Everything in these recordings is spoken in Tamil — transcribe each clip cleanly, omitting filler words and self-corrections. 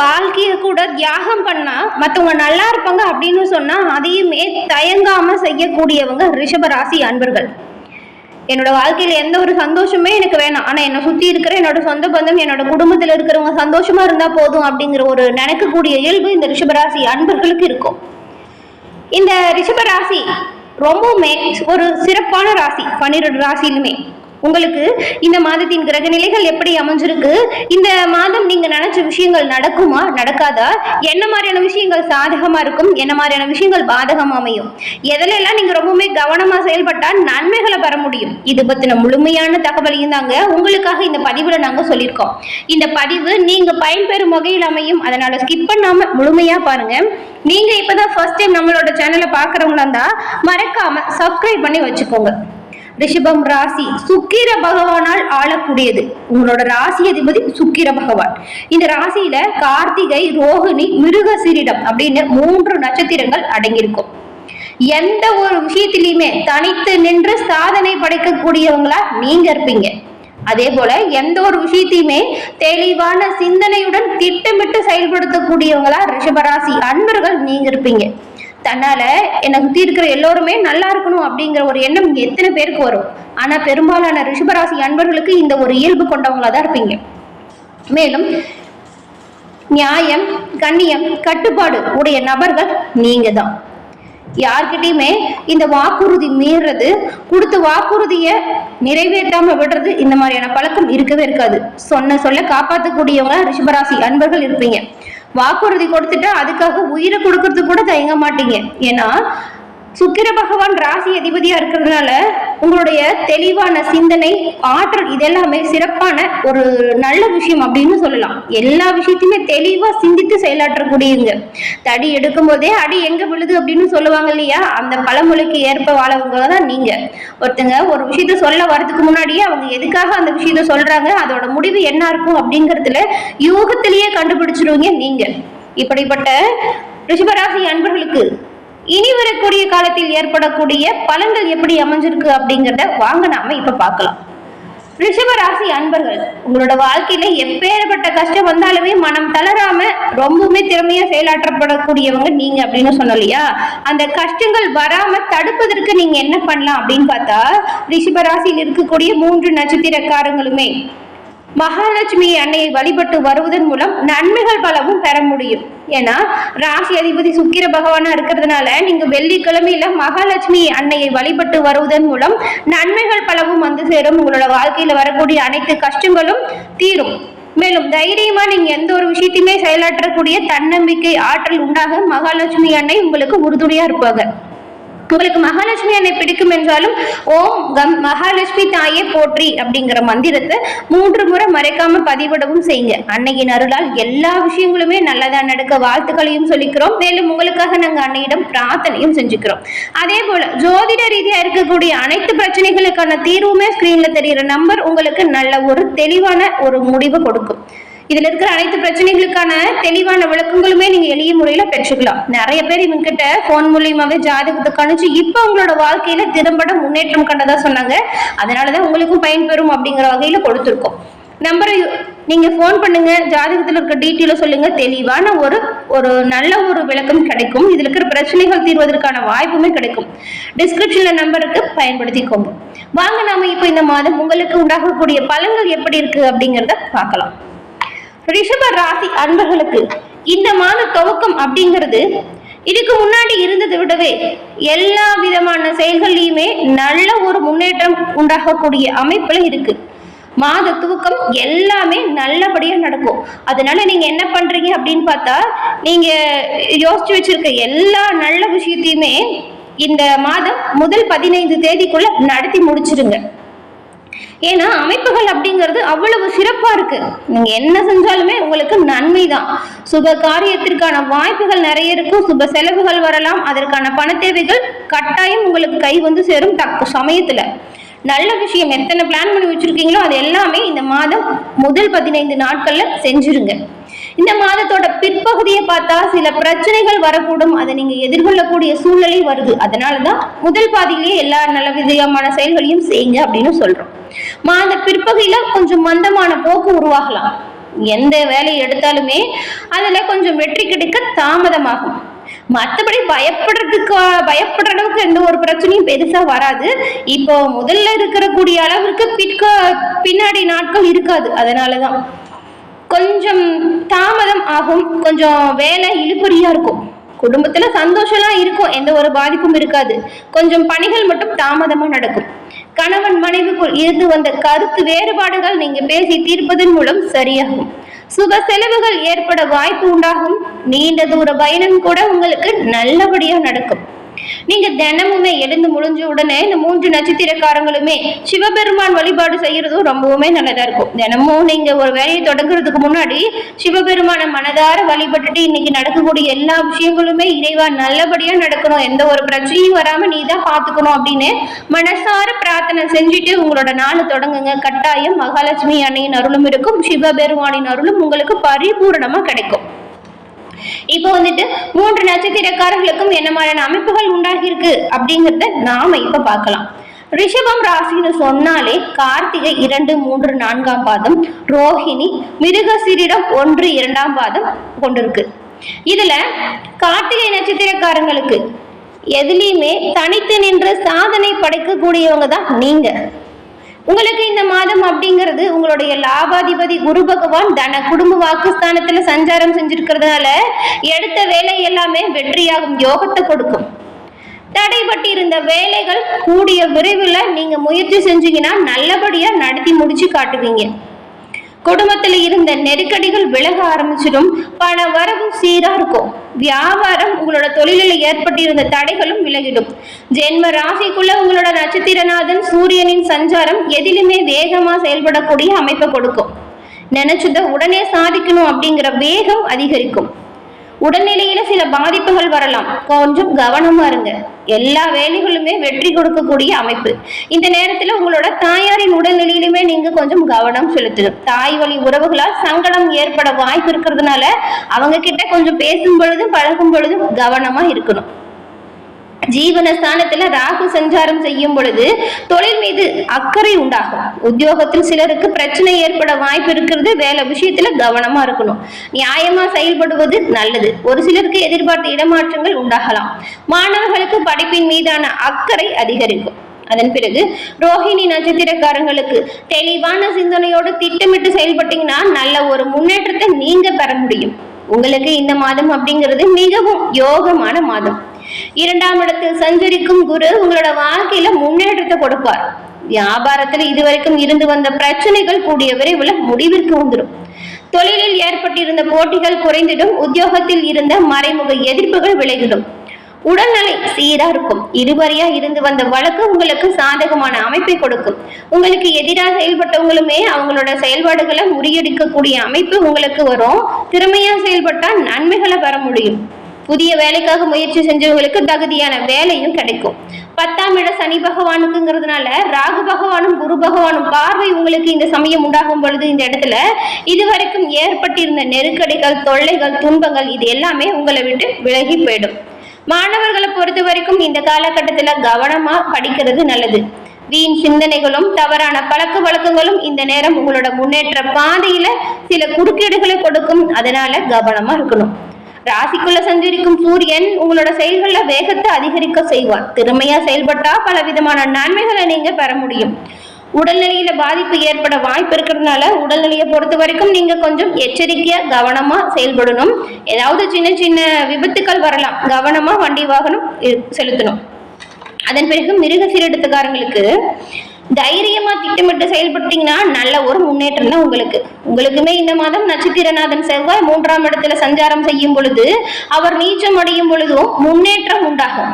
வாழ்க்கையை கூட தியாகம் பண்ணா மற்றவங்க நல்லா இருப்பாங்க அப்படின்னு சொன்னா அதையுமே தயங்காம செய்யக்கூடியவங்க ரிஷபராசி அன்பர்கள். என்னோட வாழ்க்கையில எந்த ஒரு சந்தோஷமே எனக்கு வேணாம், ஆனா என்னை சுத்தி இருக்கிற என்னோட சொந்த பந்தம் என்னோட குடும்பத்துல இருக்கிறவங்க சந்தோஷமா இருந்தா போதும் அப்படிங்கிற ஒரு நினைக்கக்கூடிய இயல்பு இந்த ரிஷபராசி அன்பர்களுக்கு இருக்கும். இந்த ரிஷபராசி ரொம்பவுமே ஒரு சிறப்பான ராசி. 12 ராசியிலுமே உங்களுக்கு இந்த மாதத்தின் கிரக நிலைகள் எப்படி அமைஞ்சிருக்கு, இந்த மாதம் நீங்க நினைச்ச விஷயங்கள் நடக்குமா நடக்காதா, என்ன மாதிரியான விஷயங்கள் சாதகமா இருக்கும், என்ன மாதிரியான விஷயங்கள் பாதகமா அமையும், எதிலெல்லாம் நீங்க ரொம்பவுமே கவனமா செயல்பட்டா நன்மைகளை பெற முடியும், இது பத்தின முழுமையான தகவலையும் தாங்க உங்களுக்காக இந்த பதிவுல நாங்க சொல்லியிருக்கோம். இந்த பதிவு நீங்க பயன்பெறும் வகையில் அமையும், அதனால ஸ்கிப் பண்ணாம முழுமையா பாருங்க. நீங்க இப்பதான் ஃபர்ஸ்ட் டைம் நம்மளோட சேனலை பாக்குறவங்களா இருந்தா மறக்காம சப்ஸ்கிரைப் பண்ணி வச்சுக்கோங்க. ரிஷபம் ராசி சுக்கிர பகவானால் ஆளக்கூடியது. உங்களோட ராசி அதிபதி சுக்கிர பகவான். இந்த ராசியில கார்த்திகை, ரோகிணி, மிருகசீரிடம் அப்படின்னு 3 நட்சத்திரங்கள் அடங்கியிருக்கும். எந்த ஒரு விஷயத்திலையுமே தனித்து நின்று சாதனை படைக்கக்கூடியவங்களா நீங்க இருப்பீங்க. அதே போல எந்த ஒரு விஷயத்தையுமே தெளிவான சிந்தனையுடன் திட்டமிட்டு செயல்படுத்தக்கூடியவங்களா ரிஷபராசி அன்பர்கள் நீங்க இருப்பீங்க. தன்னால என்னை சுத்தி இருக்கிற எல்லோருமே நல்லா இருக்கணும் அப்படிங்கிற ஒரு எண்ணம் எத்தனை பேருக்கு வரும்? ஆனா பெரும்பாலான ரிஷபராசி அன்பர்களுக்கு இந்த ஒரு இயல்பு கொண்டவங்களா தான் இருப்பீங்க. மேலும் நியாயம், கண்ணியம், கட்டுப்பாடு உடைய நபர்கள் நீங்க தான். யார்கிட்டயுமே இந்த வாக்குறுதி மீறது, கொடுத்த வாக்குறுதிய நிறைவேற்றாம விடுறது, இந்த மாதிரியான பழக்கம் இருக்கவே இருக்காது. சொல்ல காப்பாற்றக்கூடியவங்க ரிஷபராசி அன்பர்கள் இருப்பீங்க. வாக்குறுதி கொடுத்துட்டு அதுக்காக உயிரை கொடுக்கறது கூட தயங்க மாட்டீங்க. ஏன்னா சுக்கிர பகவான் ராசி அதிபதியா இருக்கிறதுனால உங்களுடைய தெளிவான சிந்தனை, ஆற்றல் இதெல்லாமே சிறப்பான ஒரு நல்ல விஷயம் அப்படின்னு சொல்லலாம். எல்லா விஷயத்தையுமே தெளிவா சிந்தித்து செயலாற்றக்கூடியவங்க. தடி எடுக்கும் போதே அடி எங்க விழுது அப்படின்னு சொல்லுவாங்க இல்லையா, அந்த பழமொழிக்கு ஏற்ப வாழவங்க தான் நீங்க. ஒருத்தங்க ஒரு விஷயத்த சொல்ல வரதுக்கு முன்னாடியே அவங்க எதுக்காக அந்த விஷயத்த சொல்றாங்க, அதோட முடிவு என்ன இருக்கும் அப்படிங்கறதுல யூகத்திலேயே கண்டுபிடிச்சிருவீங்க நீங்க. இப்படிப்பட்ட ரிஷபராசி அன்பர்களுக்கு இனி வரக்கூடிய காலத்தில் ஏற்படக்கூடிய பலன்கள் எப்படி அமைஞ்சிருக்கு அப்படிங்கிறத வாங்க நாம இப்ப பார்க்கலாம். ரிஷபராசி அன்பர்கள், உங்களோட வாழ்க்கையில எப்பேற்பட்ட கஷ்டம் வந்தாலுமே மனம் தளராம ரொம்பவுமே திறமையா செயலாற்றப்படக்கூடியவங்க நீங்க அப்படின்னு சொன்னோம். அந்த கஷ்டங்கள் வராம தடுப்பதற்கு நீங்க என்ன பண்ணலாம் அப்படின்னு பார்த்தா, ரிஷபராசியில் இருக்கக்கூடிய 3 நட்சத்திரக்காரங்களுமே மகாலட்சுமி அன்னையை வழிபட்டு வருவதன் மூலம் நன்மைகள் பலவும் பெற முடியும். ஏன்னா ராசி அதிபதி சுக்கிர பகவானா இருக்கிறதுனால நீங்க வெள்ளிக்கிழமையில மகாலட்சுமி அன்னையை வழிபட்டு வருவதன் மூலம் நன்மைகள் பலவும் வந்து சேரும். உங்களோட வாழ்க்கையில வரக்கூடிய அனைத்து கஷ்டங்களும் தீரும். மேலும் தைரியமா நீங்க எந்த ஒரு விஷயத்தையுமே செயலாற்றக்கூடிய தன்னம்பிக்கை, ஆற்றல் உண்டாக மகாலட்சுமி அன்னை உங்களுக்கு உறுதுணையா இருப்பாங்க. உங்களுக்கு மகாலட்சுமி அன்னை பிடிக்கும் என்றாலும் ஓம் கம் மகாலட்சுமி தாயே போற்றி அப்படிங்கிற மந்திரத்தை 3 முறை மறைக்காம பதிவிடவும் செய்யுங்க. அன்னையின் அருளால் எல்லா விஷயங்களுமே நல்லதா நடக்க வாழ்த்துக்களையும் சொல்லிக்கிறோம். மேலும் உங்களுக்காக நாங்க அன்னையிடம் பிரார்த்தனையும் செஞ்சுக்கிறோம். அதே போல ஜோதிட ரீதியா இருக்கக்கூடிய அனைத்து பிரச்சனைகளுக்கான தீர்வுமே ஸ்கிரீன்ல தெரிகிற நம்பர் உங்களுக்கு நல்ல ஒரு தெளிவான ஒரு முடிவை கொடுக்கும். இதுல இருக்கிற அனைத்து பிரச்சனைகளுக்கான தெளிவான விளக்கங்களுமே நீங்க எளிய முறையில பெற்றுக்கலாம். நிறைய பேர் இவங்க கிட்ட போன் மூலியமாவே ஜாதகத்தை கணிச்சு இப்ப உங்களோட வாழ்க்கையில திறம்பட முன்னேற்றம் கண்டதா சொன்னாங்க. அதனாலதான் உங்களுக்கும் பயன்பெறும் அப்படிங்கிற வகையில கொடுத்துருக்கோம். நம்பரை நீங்க போன் பண்ணுங்க, ஜாதகத்துல இருக்க டீட்டெயில சொல்லுங்க, தெளிவான ஒரு நல்ல ஒரு விளக்கம் கிடைக்கும். இதுல இருக்கிற பிரச்சனைகள் தீர்வதற்கான வாய்ப்புமே கிடைக்கும். டிஸ்கிரிப்ஷன்ல நம்பருக்கு பயன்படுத்திக்கோங்க. வாங்க நாம இப்ப இந்த மாதம் உங்களுக்கு உண்டாகக்கூடிய பலன்கள் எப்படி இருக்கு அப்படிங்கிறத பார்க்கலாம். ரிஷப ராசி அன்பர்களுக்கு இந்த மாத துவக்கம் அப்படிங்கிறது இதுக்கு முன்னாடி இருந்ததை விடவே எல்லா விதமான செயல்கள்லையுமே நல்ல ஒரு முன்னேற்றம் உண்டாகக்கூடிய அமைப்புல இருக்கு. மாத துவக்கம் எல்லாமே நல்லபடியா நடக்கும். அதனால நீங்க என்ன பண்றீங்க அப்படின்னு பார்த்தா, நீங்க யோசிச்சு வச்சிருக்க எல்லா நல்ல விஷயத்தையுமே இந்த மாதம் முதல் 15 தேதிக்குள்ள நடத்தி முடிச்சிருங்க. ஏன்னா அமைப்புகள் அப்படிங்கிறது அவ்வளவு சிறப்பா இருக்கு. நீங்க என்ன செஞ்சாலுமே உங்களுக்கு நன்மை தான். சுப காரியத்திற்கான வாய்ப்புகள் நிறைய இருக்கும். சுப செலவுகள் வரலாம். அதற்கான பண தேவைகள் கட்டாயம் உங்களுக்கு கை வந்து சேரும் தக்க சமயத்துல. நல்ல விஷயம், எத்தனை பிளான் பண்ணி வச்சிருக்கீங்களோ அது எல்லாமே இந்த மாதம் முதல் 15 நாட்கள்ல செஞ்சிருங்க. இந்த மாதத்தோட பிற்பகுதியை பார்த்தா சில பிரச்சனைகள் வரக்கூடும். அதை நீங்க எதிர்கொள்ளக்கூடிய சூழ்நிலை வருது. அதனாலதான் முதல் பாதியிலேயே எல்லா நல்ல விதமான செயல்களையும் செய்யுங்க அப்படின்னு சொல்றோம். மாத பிற்பகுதியில கொஞ்சம் மந்தமான போக்கு உருவாகலாம். எந்த வேலையை எடுத்தாலுமே அதுல கொஞ்சம் வெற்றி கிடைக்க தாமதமாகும். மற்றபடி பயப்படுற அளவுக்கு எந்த ஒரு பிரச்சனையும் பெருசா வராது. இப்போ முதல்ல இருக்கக்கூடிய அளவுக்கு பின்னாடி நாட்கள் இருக்காது. அதனாலதான் கொஞ்சம் தாமதம் ஆகும். கொஞ்சம் வேலை இழுபறியா இருக்கும். குடும்பத்துல சந்தோஷம்லாம் இருக்கும், எந்த ஒரு பாதிப்பும் இருக்காது. கொஞ்சம் பணிகள் மட்டும் தாமதமா நடக்கும். கணவன் மனைவிக்குள் இருந்து வந்த கருத்து வேறுபாடுகள் நீங்க பேசி தீர்ப்பதன் மூலம் சரியாகும். சுப செலவுகள் ஏற்பட வாய்ப்பு உண்டாகும். நீண்ட தூர பயணம் கூட உங்களுக்கு நல்லபடியா நடக்கும். நீங்க தினமுமே எழுந்து முடிஞ்ச உடனே இந்த 3 நட்சத்திரக்காரங்களுமே சிவபெருமான் வழிபாடு செய்யறதும் ரொம்பவுமே நல்லதா இருக்கும். தினமும் நீங்க ஒரு வேலையை தொடங்குறதுக்கு முன்னாடி சிவபெருமான மனதார வழிபட்டுட்டு இன்னைக்கு நடக்கக்கூடிய எல்லா விஷயங்களுமே இறைவா நல்லபடியா நடக்கணும், எந்த ஒரு பிரச்சனையும் வராம நீ தான் பாத்துக்கணும் அப்படின்னு மனசார பிரார்த்தனை செஞ்சுட்டு உங்களோட நாளை தொடங்குங்க. கட்டாயம் மகாலட்சுமி அன்னையின் அருளும் இருக்கும், சிவபெருமானின் அருளும் உங்களுக்கு பரிபூரணமா கிடைக்கும். இப்ப 3 நட்சத்திரக்காரர்களுக்கும் என்ன மாதிரியான அமைப்புகள் உண்டாகி இருக்கு அப்படிங்கறத நாம இப்ப பார்க்கலாம். ரிஷபம் ராசின்னு சொன்னாலே கார்த்திகை 2, 3, 4ஆம் பாதம், ரோஹிணி, மிருகசீரிடம் 1, 2ஆம் பாதம் கொண்டிருக்கு. இதுல கார்த்திகை நட்சத்திரக்காரங்களுக்கு எதுலையுமே தனித்து நின்று சாதனை படைக்கக்கூடியவங்க தான் நீங்க. உங்களுக்கு இந்த மாதம் அப்படிங்கிறது உங்களுடைய லாபாதிபதி குரு பகவான் தன குடும்ப வாக்குஸ்தானத்துல சஞ்சாரம் செஞ்சிருக்கிறதுனால எடுத்த வேலை எல்லாமே வெற்றியாகும் யோகத்தை கொடுக்கும். தடைபட்டு இருந்த வேலைகள் கூடிய விரைவில் நீங்க முயற்சி செஞ்சீங்கன்னா நல்லபடியா நடத்தி முடிச்சு காட்டுவீங்க. குடும்பத்துல இருந்த நெருக்கடிகள் விலக ஆரம்பிச்சிடும். பண வரவு சீரா இருக்கும். வியாபாரம், உங்களோட தொழிலில் ஏற்பட்டிருந்த தடைகளும் விலகிடும். ஜென்ம ராசிக்குள்ள உங்களோட நட்சத்திரநாதன் சூரியனின் சஞ்சாரம் எதிலுமே வேகமா செயல்படக்கூடிய அமைப்பை கொடுக்கும். நினைச்சத உடனே சாதிக்கணும் அப்படிங்கிற வேகம் அதிகரிக்கும். உடல்நிலையில சில பாதிப்புகள் வரலாம், கொஞ்சம் கவனமா இருங்க. எல்லா வேலைகளுமே வெற்றி கொடுக்கக்கூடிய அமைப்பு. இந்த நேரத்துல உங்களோட தாயாரின் உடல்நிலையிலுமே நீங்க கொஞ்சம் கவனம் செலுத்தணும். தாய் வழி உறவுகளால் சங்கடம் ஏற்பட வாய்ப்பு இருக்கிறதுனால அவங்க கிட்ட கொஞ்சம் பேசும் பொழுதும் பழகும் பொழுதும் கவனமா இருக்கணும். ஜீவனஸ்தானத்துல ராகு சஞ்சாரம் செய்யும் பொழுது தொழில் மீது அக்கறை உண்டாகும். உத்தியோகத்தில் சிலருக்கு பிரச்சனை ஏற்பட வாய்ப்பு இருக்கிறது. வேலை விஷயத்துல கவனமா இருக்கணும். நியாயமா செயல்படுவது நல்லது. ஒரு சிலருக்கு எதிர்பார்த்த இடமாற்றங்கள் உண்டாகலாம். மாணவர்களுக்கு படிப்பின் மீதான அக்கறை அதிகரிக்கும். அதன் பிறகு ரோஹிணி நட்சத்திரக்காரங்களுக்கு தெளிவான சிந்தனையோடு திட்டமிட்டு செயல்பட்டீங்கன்னா நல்ல ஒரு முன்னேற்றத்தை நீங்க பெற முடியும். உங்களுக்கு இந்த மாதம் அப்படிங்கிறது மிகவும் யோகமான மாதம். 2ஆம் இடத்தில் சஞ்சரிக்கும் குரு உங்களோட வாழ்க்கையில முன்னேற்றத்தை கொடுப்பார். வியாபாரத்துல இதுவரைக்கும் இருந்து வந்த பிரச்சனைகள் கூடிய விரைவில் முடிவிற்கு வந்துடும். தொழிலில் ஏற்பட்டிருந்த போட்டிகள் குறைந்திடும். உத்தியோகத்தில் இருந்த மறைமுக எதிர்ப்புகள் விலகிடும். உடல்நிலை சீரா இருக்கும். இருவரையா இருந்து வந்த வழக்கு உங்களுக்கு சாதகமான அமைப்பை கொடுக்கும். உங்களுக்கு எதிராக செயல்பட்டவங்களுமே அவங்களோட செயல்பாடுகளை முறியடிக்கக்கூடிய அமைப்பு உங்களுக்கு வரும். திறமையா செயல்பட்டா நன்மைகளை பெற முடியும். புதிய வேலைக்காக முயற்சி செஞ்சவங்களுக்கு தகுதியான வேலையும் கிடைக்கும். 10ஆம் இட சனி பகவானுக்குங்கிறதுனால ராகு பகவானும் குரு பகவானும் பார்வை உங்களுக்கு இந்த சமயம் உண்டாகும் பொழுது இந்த இடத்துல இதுவரைக்கும் ஏற்பட்டிருந்த நெருக்கடிகள், தொல்லைகள், துன்பங்கள் இது எல்லாமே உங்களை விட்டு விலகி போயிடும். மாணவர்களை பொறுத்த வரைக்கும் இந்த காலகட்டத்துல கவனமா படிக்கிறது நல்லது. வீண் சிந்தனைகளும் தவறான பழக்க வழக்கங்களும் இந்த நேரம் உங்களோட முன்னேற்ற பாதையில சில குறுக்கீடுகளை கொடுக்கும். அதனால கவனமா இருக்கணும். ராசிக்குள்ள சஞ்சரிக்கும் சூரியன் உங்களோட செயல்கள வேகத்தை அதிகரிக்க செய்வார். திறமையா செயல்பட்டா பல விதமான நன்மைகளை நீங்க பெற முடியும். உடல்நிலையில பாதிப்பு ஏற்பட வாய்ப்பு இருக்கிறதுனால உடல்நிலையை பொறுத்த வரைக்கும் நீங்க கொஞ்சம் எச்சரிக்கையா கவனமா செயல்படணும். ஏதாவது சின்ன சின்ன விபத்துக்கள் வரலாம். கவனமா வண்டி வாகனம் செலுத்தணும். அதன் பிறகு மிருகசீரிடத்துக்காரங்களுக்கு தைரியமா திட்டமிட்டு செயல்பட்டீங்கன்னா நல்ல ஒரு முன்னேற்றம் தான் உங்களுக்குமே இந்த மாதம் நட்சத்திரநாதன் செவ்வாய் 3ஆம் இடத்துல சஞ்சாரம் செய்யும் பொழுது அவர் நீச்சம் அடையும் பொழுதும் முன்னேற்றம் உண்டாகும்.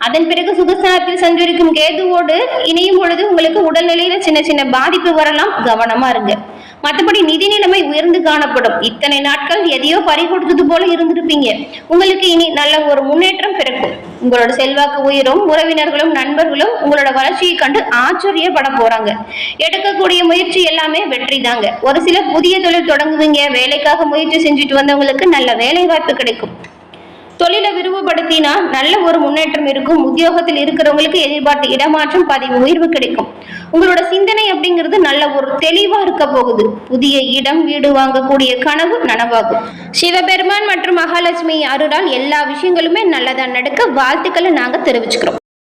அதன் பிறகு சுகஸ்தானத்தில் சஞ்சரிக்கும் கேதுவோடு இணையும் பொழுது உங்களுக்கு உடல்நிலையில சின்ன சின்ன பாதிப்பு வரலாம். கவனமா இருங்க. மற்றபடி நிதி நிலைமை உயர்ந்து காணப்படும். இத்தனை நாட்கள் எதையோ பறி கொடுத்தது போல இருந்திருப்பீங்க. உங்களுக்கு இனி நல்ல ஒரு முன்னேற்றம் பிறக்கும். உங்களோட செல்வாக்கு உயரும். உறவினர்களும் நண்பர்களும் உங்களோட வளர்ச்சியை கண்டு ஆச்சரியப்பட போறாங்க. எடுக்கக்கூடிய முயற்சி எல்லாமே வெற்றி தாங்க. ஒரு சிலர் புதிய தொழில் தொடங்குவீங்க. வேலைக்காக முயற்சி செஞ்சுட்டு வந்தவங்களுக்கு நல்ல வேலை வாய்ப்பு கிடைக்கும். தொழிலை விரிவுபடுத்தினா நல்ல ஒரு முன்னேற்றம் இருக்கும். உத்தியோகத்தில் இருக்கிறவங்களுக்கு எதிர்பார்த்த இடமாற்றம், பதவி உயர்வு கிடைக்கும். உங்களோட சிந்தனை அப்படிங்கிறது நல்ல ஒரு தெளிவா இருக்க போகுது. புதிய இடம் வீடு வாங்கக்கூடிய கனவு நனவாகும். சிவபெருமான் மற்றும் மகாலட்சுமி அருளால் எல்லா விஷயங்களுமே நல்லதா நடக்க வாழ்த்துக்களை நாங்க தெரிவிச்சுக்கிறோம்.